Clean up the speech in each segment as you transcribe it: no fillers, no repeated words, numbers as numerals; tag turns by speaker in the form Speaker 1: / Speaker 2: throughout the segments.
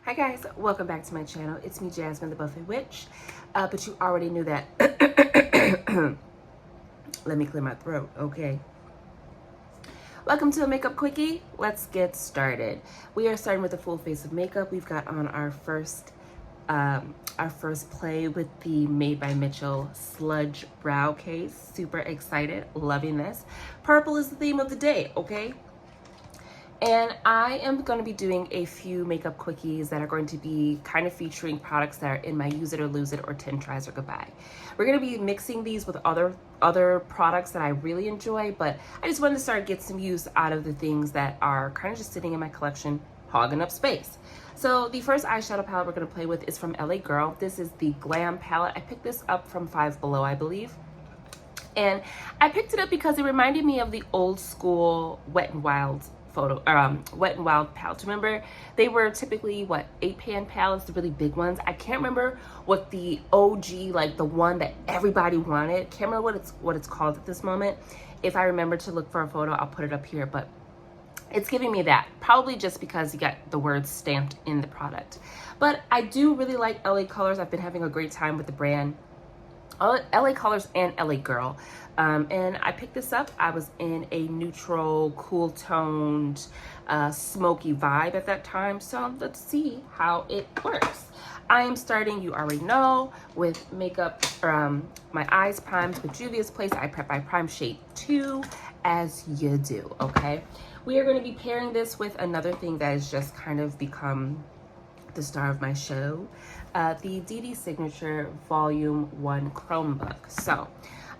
Speaker 1: Hi guys, welcome back to my channel. It's me, Jasmine the Buffet Witch, but you already knew that. Let me clear my throat, okay? Welcome to a makeup quickie. Let's get started. We are starting with a full face of makeup. We've got on our first play with the Made by Mitchell Sludge Brow Case. Super excited, loving this. Purple is the theme of the day, okay? And I am going to be doing a few makeup quickies that are going to be kind of featuring products that are in my Use It or Lose It or 10 Tries or Goodbye. We're going to be mixing these with other products that I really enjoy, but I just wanted to start get some use out of the things that are kind of just sitting in my collection, hogging up space. So the first eyeshadow palette we're going to play with is from LA Girl. This is the Glam palette. I picked this up from Five Below, I believe. And I picked it up because it reminded me of the old school Wet n Wild Wet n Wild palettes. Remember, they were typically what, 8-pan palettes, the really big ones. I can't remember what the OG, like the one that everybody wanted. Can't remember what it's called at this moment. If I remember to look for a photo, I'll put it up here. But it's giving me that, probably just because you got the words stamped in the product. But I do really like LA Colors. I've been having a great time with the brand. LA Colors and LA Girl. And I picked this up. I was in a neutral, cool toned, smoky vibe at that time. So let's see how it works. I am starting, you already know, with makeup, my eyes primed with Juvia's Place I Prep by Prime Shade 2, as you do, okay? We are going to be pairing this with another thing that has just kind of become the star of my show, the DD Signature Volume 1 Chromebook. So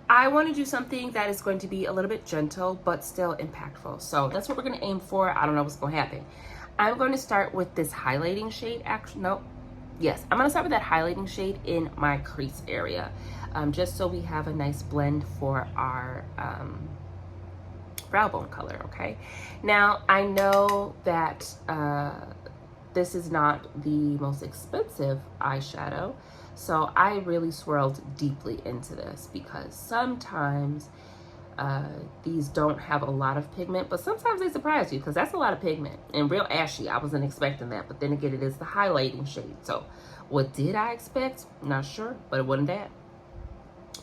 Speaker 1: I want to do something that is going to be a little bit gentle, but still impactful. So that's what we're going to aim for. I don't know what's going to happen. I'm going to start with this highlighting shade. Actually, no. Yes, I'm going to start with that highlighting shade in my crease area, just so we have a nice blend for our brow bone color, okay? Now, I know that this is not the most expensive eyeshadow, so I really swirled deeply into this because sometimes these don't have a lot of pigment, but sometimes they surprise you because that's a lot of pigment and real ashy. I wasn't expecting that, but then again, it is the highlighting shade. So what did I expect? Not sure, but it wasn't that.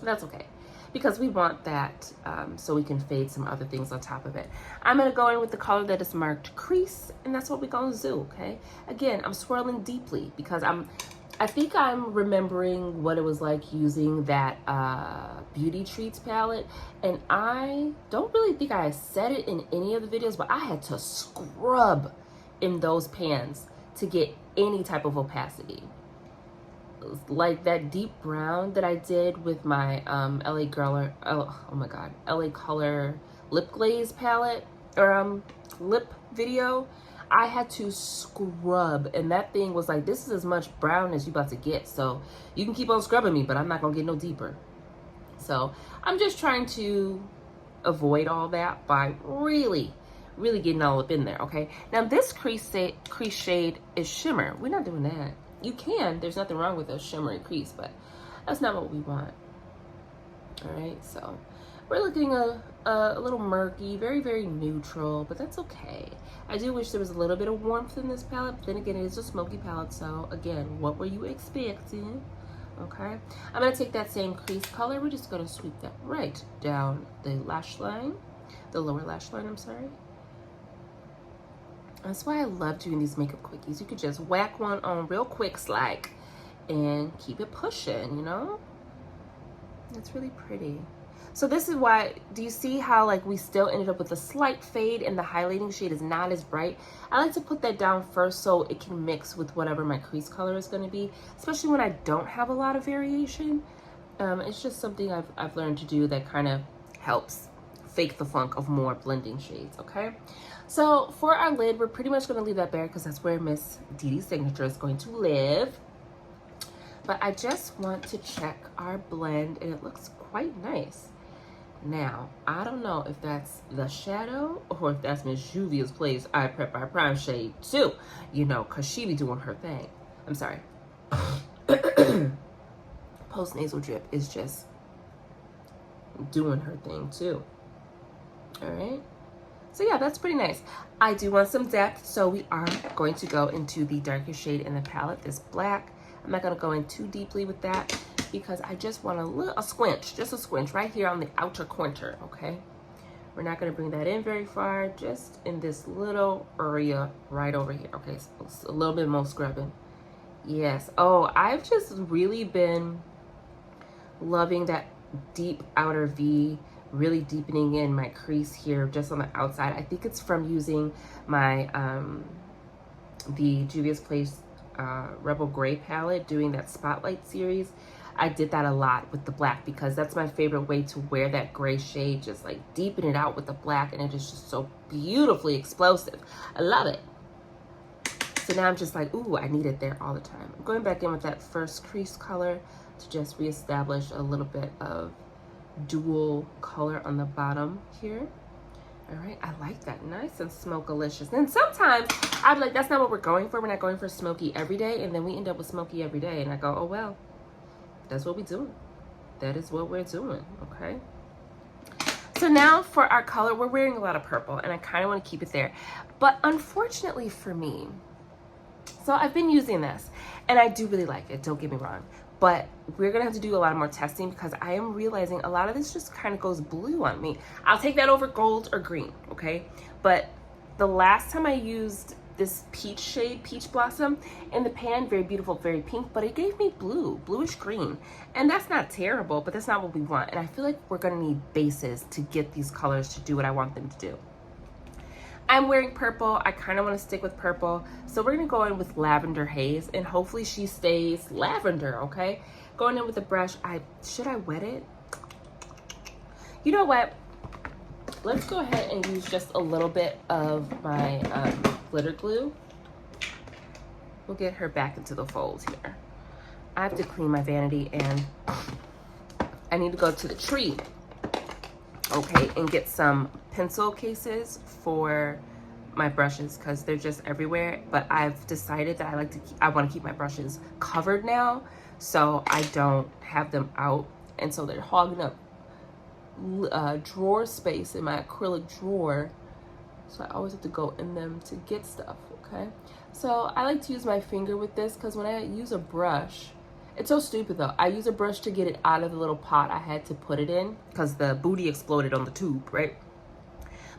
Speaker 1: That's okay, because we want that so we can fade some other things on top of it. I'm going to go in with the color that is marked crease, and that's what we're going to do, okay? Again, I'm swirling deeply because I think I'm remembering what it was like using that Beauty Treats palette, and I don't really think I said it in any of the videos, but I had to scrub in those pans to get any type of opacity. Like that deep brown that I did with my LA Girl, oh my god, LA Color lip glaze palette or lip video. I had to scrub, and that thing was like, this is as much brown as you about to get, so you can keep on scrubbing me, but I'm not gonna get no deeper. So I'm just trying to avoid all that by really getting all up in there, okay? Now this crease shade is shimmer. We're not doing that. You can, there's nothing wrong with a shimmery crease, but that's not what we want. All right, so we're looking a little murky, very neutral, but that's okay. I do wish there was a little bit of warmth in this palette, but then again, it is a smoky palette, so again, what were you expecting? Okay, I'm gonna take that same crease color. We're just gonna sweep that right down the lash line, the lower lash line, I'm sorry. That's why I love doing these makeup quickies. You could just whack one on real quick, like, and keep it pushing, you know? It's really pretty. So this is why, do you see how like we still ended up with a slight fade and the highlighting shade is not as bright? I like to put that down first so it can mix with whatever my crease color is going to be, especially when I don't have a lot of variation. It's just something I've learned to do that kind of helps fake the funk of more blending shades, okay? So for our lid, we're pretty much going to leave that bare because that's where Miss DD Signature is going to live. But I just want to check our blend, and it looks quite nice. Now, I don't know if that's the shadow or if that's Miss Juvia's Place I Prep by Prime Shade 2, you know, because she be doing her thing. I'm sorry. Post-nasal drip is just doing her thing too. All right. So yeah, that's pretty nice. I do want some depth, so we are going to go into the darker shade in the palette, this black. I'm not gonna go in too deeply with that because I just want a squinch, just a squinch right here on the outer corner, okay? We're not gonna bring that in very far, just in this little area right over here, okay? So a little bit more scrubbing. Yes, oh, I've just really been loving that deep outer V, really deepening in my crease here just on the outside. I think it's from using my the Juvia's Place Rebel Gray palette, doing that Spotlight series. I did that a lot with the black because that's my favorite way to wear that gray shade, just like deepen it out with the black, and it is just so beautifully explosive. I love it. So now I'm just like, ooh, I need it there all the time. I'm going back in with that first crease color to just reestablish a little bit of dual color on the bottom here. All right, I like that, nice and smoke-alicious. And sometimes I'm like, that's not what we're going for. We're not going for smoky every day, and then we end up with smoky every day, and I go, oh well, that's what we're doing. That is what we're doing, okay? So now for our color, we're wearing a lot of purple, and I kind of want to keep it there. But unfortunately for me, so I've been using this, and I do really like it, don't get me wrong. But we're gonna have to do a lot more testing because I am realizing a lot of this just kind of goes blue on me. I'll take that over gold or green, okay? But the last time I used this peach shade, Peach Blossom, in the pan, very beautiful, very pink, but it gave me blue, bluish green. And that's not terrible, but that's not what we want. And I feel like we're gonna need bases to get these colors to do what I want them to do. I'm wearing purple. I kind of want to stick with purple. So we're going to go in with Lavender Haze, and hopefully she stays lavender, okay? Going in with the brush. Should I wet it? You know what? Let's go ahead and use just a little bit of my glitter glue. We'll get her back into the fold here. I have to clean my vanity, and I need to go to the tree, okay, and get some pencil cases for my brushes because they're just everywhere. But I've decided that I want to keep my brushes covered now, so I don't have them out, and so they're hogging up drawer space in my acrylic drawer, so I always have to go in them to get stuff, okay? So I like to use my finger with this because when I use a brush, it's so stupid though. I use a brush to get it out of the little pot I had to put it in because the booty exploded on the tube, right?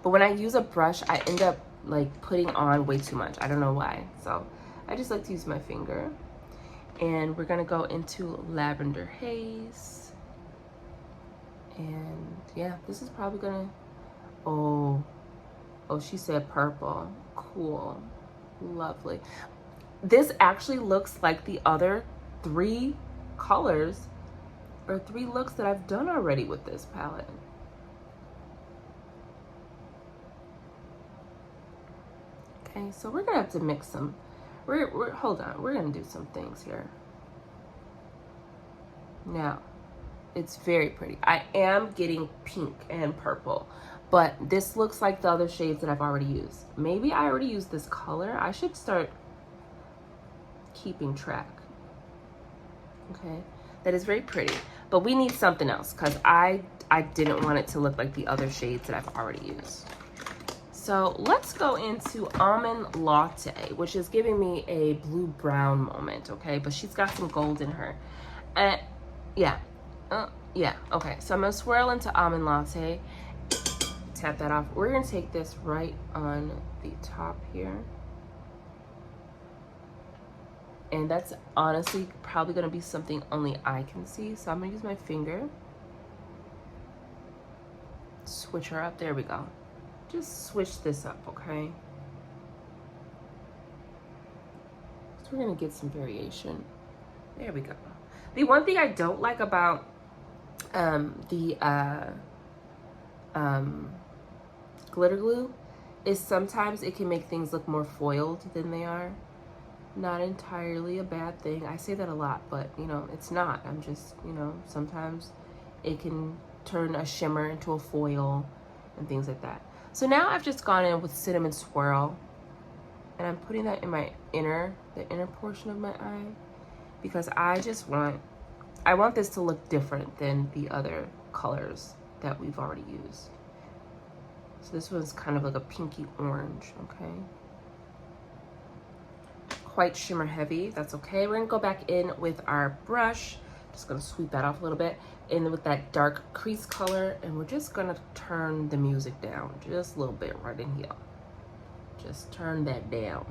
Speaker 1: But when I use a brush, I end up like putting on way too much. I don't know why. So I just like to use my finger. And we're gonna go into Lavender Haze. And yeah, this is probably gonna, oh, she said purple. Cool, lovely. This actually looks like the other 3 colors or 3 looks that I've done already with this palette. Okay, so we're gonna have to mix some. Hold on, we're gonna do some things here. Now, it's very pretty. I am getting pink and purple, but this looks like the other shades that I've already used. Maybe I already used this color. I should start keeping track. Okay, that is very pretty, but we need something else because I didn't want it to look like the other shades that I've already used. So let's go into Almond Latte, which is giving me a blue-brown moment, okay? But she's got some gold in her. And yeah, okay. So I'm gonna swirl into Almond Latte, tap that off. We're gonna take this right on the top here. And that's honestly probably gonna be something only I can see. So I'm gonna use my finger, switch her up, there we go. Just switch this up, okay? So we're gonna get some variation. There we go. The one thing I don't like about glitter glue is sometimes it can make things look more foiled than they are. Not entirely a bad thing. I say that a lot, but you know, it's not. I'm just, you know, sometimes it can turn a shimmer into a foil and things like that. So now I've just gone in with Cinnamon Swirl, and I'm putting that in my the inner portion of my eye, because I want this to look different than the other colors that we've already used. So this one's kind of like a pinky orange, okay? Quite shimmer heavy, that's okay. We're gonna go back in with our brush. Just gonna sweep that off a little bit. In with that dark crease color, and we're just gonna turn the music down just a little bit right in here. Just turn that down.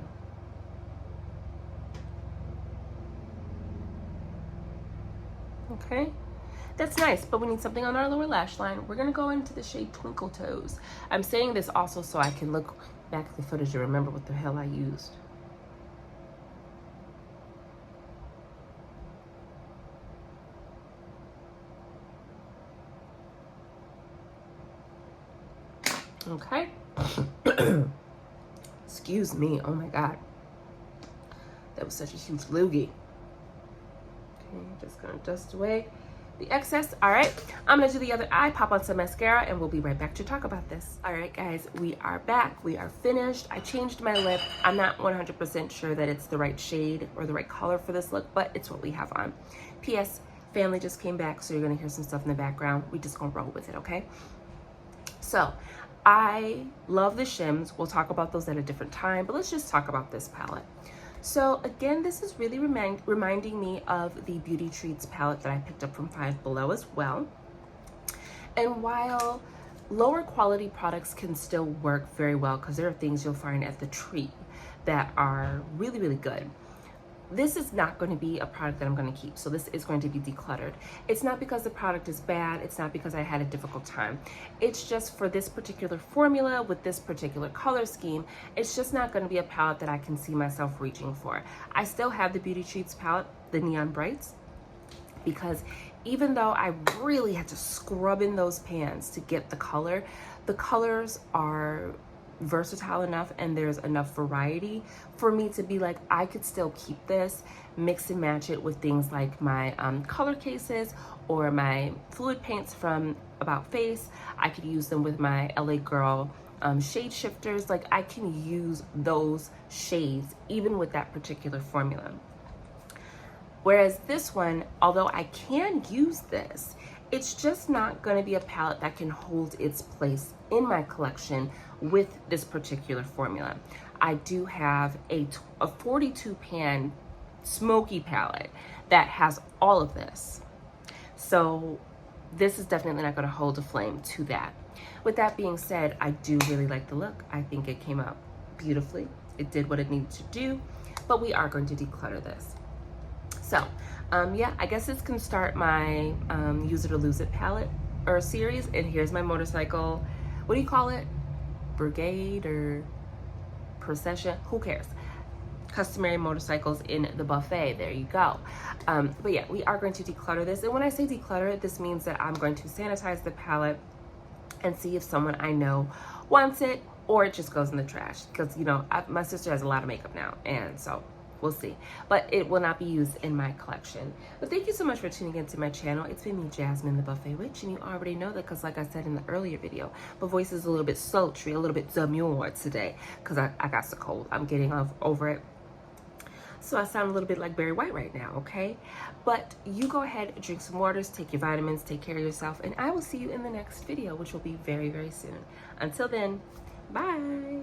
Speaker 1: Okay, that's nice, but we need something on our lower lash line. We're gonna go into the shade Twinkle Toes. I'm saying this also so I can look back at the footage and remember what the hell I used. Okay. Excuse me, oh my God. That was such a huge loogie. Okay, just gonna dust away the excess. All right, I'm gonna do the other eye, pop on some mascara, and we'll be right back to talk about this. All right, guys, we are back. We are finished. I changed my lip. I'm not 100% sure that it's the right shade or the right color for this look, but it's what we have on. P.S. Family just came back, so you're gonna hear some stuff in the background. We just gonna roll with it, okay? So, I love the shims. We'll talk about those at a different time, but let's just talk about this palette. So again, this is really reminding me of the Beauty Treats palette that I picked up from Five Below as well. And while lower quality products can still work very well, because there are things you'll find at the Treat that are really, really good, this is not going to be a product that I'm going to keep. So this is going to be decluttered. It's not because the product is bad. It's not because I had a difficult time. It's just for this particular formula with this particular color scheme, it's just not going to be a palette that I can see myself reaching for. I still have the Beauty Treats palette, the Neon Brights, because even though I really had to scrub in those pans to get the colors are versatile enough and there's enough variety for me to be like, I could still keep this, mix and match it with things like my color cases or my fluid paints from About Face. I could use them with my LA Girl shade shifters. Like, I can use those shades even with that particular formula. Whereas this one, although I can use this, it's just not going to be a palette that can hold its place in my collection with this particular formula. I do have a 42 pan smoky palette that has all of this. So this is definitely not going to hold a flame to that. With that being said, I do really like the look. I think it came out beautifully. It did what it needed to do, but we are going to declutter this. So yeah, I guess this can start my Use It or Lose It palette or series. And here's my motorcycle, what do you call it? Brigade or procession? Who cares? Customary motorcycles in the buffet. There you go. But yeah, we are going to declutter this. And when I say declutter, this means that I'm going to sanitize the palette and see if someone I know wants it or it just goes in the trash. Because, you know, my sister has a lot of makeup now, and so we'll see. But it will not be used in my collection. But thank you so much for tuning into my channel. It's been me, Jasmine, the Buffet Witch, and you already know that because, like I said in the earlier video, my voice is a little bit sultry, a little bit demure today because I got so cold. I'm getting over it. So I sound a little bit like Barry White right now, okay? But you go ahead, drink some waters, take your vitamins, take care of yourself, and I will see you in the next video, which will be very, very soon. Until then, bye.